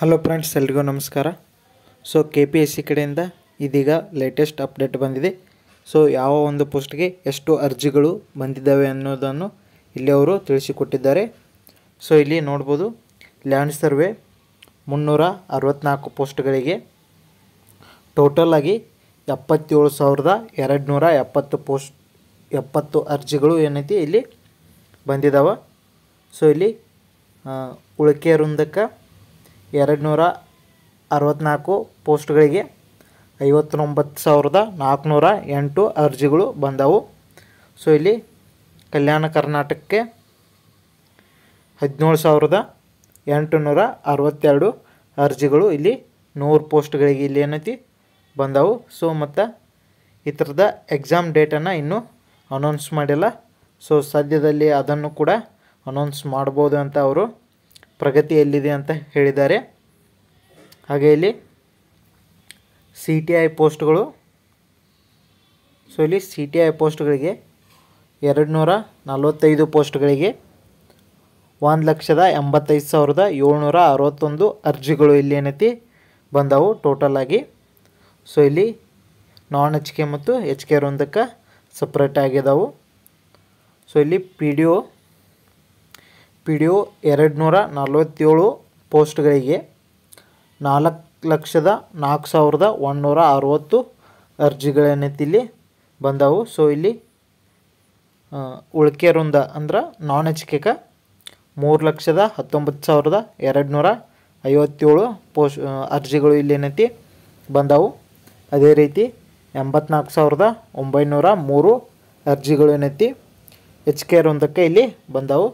Hello friends, ಎಲ್ರಿಗೂ ನಮಸ್ಕಾರ. So KPSC ಕಡೆಯಿಂದ ಇದೀಗ ಲೇಟೆಸ್ಟ್ ಅಪ್ಡೇಟ್ ಬಂದಿದೆ. ಸೊ ಯಾವ ಒಂದು ಪೋಸ್ಟ್ಗೆ ಎಷ್ಟು ಅರ್ಜಿಗಳು ಬಂದಿದ್ದಾವೆ ಅನ್ನೋದನ್ನು ಇಲ್ಲಿ ಅವರು ತಿಳಿಸಿಕೊಟ್ಟಿದ್ದಾರೆ. ಸೊ ಇಲ್ಲಿ ನೋಡ್ಬೋದು, ಲ್ಯಾಂಡ್ ಸರ್ವೆ 364 ಪೋಸ್ಟ್ಗಳಿಗೆ ಟೋಟಲ್ ಆಗಿ 77,270 ಅರ್ಜಿಗಳು ಏನೈತಿ ಇಲ್ಲಿ ಬಂದಿದ್ದಾವೆ. ಸೊ ಇಲ್ಲಿ ಉಳಿಕೆ ವೃಂದಕ್ಕೆ 264 ಪೋಸ್ಟ್ಗಳಿಗೆ 59,408 ಅರ್ಜಿಗಳು ಬಂದವು. ಸೊ ಇಲ್ಲಿ ಕಲ್ಯಾಣ ಕರ್ನಾಟಕಕ್ಕೆ 17,862 ಅರ್ಜಿಗಳು ಇಲ್ಲಿ 100 ಪೋಸ್ಟ್ಗಳಿಗೆ ಇಲ್ಲಿ ಏನೈತಿ ಬಂದವು. ಸೊ ಮತ್ತು ಈ ಥರದ ಎಕ್ಸಾಮ್ ಡೇಟನ್ನು ಇನ್ನೂ ಅನೌನ್ಸ್ ಮಾಡಿಲ್ಲ. ಸೊ ಸದ್ಯದಲ್ಲಿ ಅದನ್ನು ಕೂಡ ಅನೌನ್ಸ್ ಮಾಡ್ಬೋದು ಅಂತ ಅವರು ಪ್ರಗತಿಯಲ್ಲಿದೆ ಅಂತ ಹೇಳಿದ್ದಾರೆ. ಹಾಗೆ ಇಲ್ಲಿ CTI ಪೋಸ್ಟ್ಗಳು, ಸೊ ಇಲ್ಲಿ CTI ಪೋಸ್ಟ್ಗಳಿಗೆ 245 ಪೋಸ್ಟ್ಗಳಿಗೆ 1,85,761 ಅರ್ಜಿಗಳು ಇಲ್ಲಿ ಏನೈತಿ ಬಂದವು ಟೋಟಲ್ ಆಗಿ. ಸೊ ಇಲ್ಲಿ ನಾನ್ HK ಮತ್ತು HK ವೃಂದಕ್ಕೆ ಸಪ್ರೇಟ್ ಆಗಿದ್ದಾವೆ. ಸೊ ಇಲ್ಲಿ PDO 247 ಪೋಸ್ಟ್ಗಳಿಗೆ 4,04,160 ಅರ್ಜಿಗಳೇನೈತಿ ಇಲ್ಲಿ ಬಂದವು. ಸೊ ಇಲ್ಲಿ ಉಳಿಕೆ ವೃಂದ ಅಂದ್ರೆ ನಾನ್ HKಗೆ 3,19,257 ಅರ್ಜಿಗಳು ಇಲ್ಲಿ ಏನೈತಿ ಬಂದವು. ಅದೇ ರೀತಿ 84,903 ಅರ್ಜಿಗಳು ಏನೈತಿ HK ವೃಂದಕ್ಕೆ ಇಲ್ಲಿ ಬಂದವು.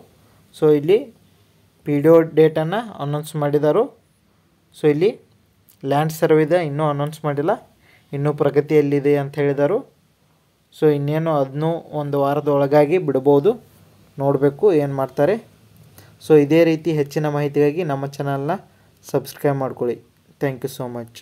ಸೊ ಇಲ್ಲಿ PDO ಡೇಟನ್ನು ಅನೌನ್ಸ್ ಮಾಡಿದರು. ಸೊ ಇಲ್ಲಿ ಲ್ಯಾಂಡ್ ಸರ್ವೇದ ಇನ್ನೂ ಅನೌನ್ಸ್ ಮಾಡಿಲ್ಲ, ಇನ್ನೂ ಪ್ರಗತಿಯಲ್ಲಿದೆ ಅಂತ ಹೇಳಿದರು. ಸೊ ಇನ್ನೇನು ಅದನ್ನೂ ಒಂದು ವಾರದೊಳಗಾಗಿ ಬಿಡ್ಬೋದು, ನೋಡಬೇಕು ಏನು ಮಾಡ್ತಾರೆ. ಸೊ ಇದೇ ರೀತಿ ಹೆಚ್ಚಿನ ಮಾಹಿತಿಗಾಗಿ ನಮ್ಮ ಚಾನಲ್ನ ಸಬ್ಸ್ಕ್ರೈಬ್ ಮಾಡ್ಕೊಳ್ಳಿ. Thank you so much.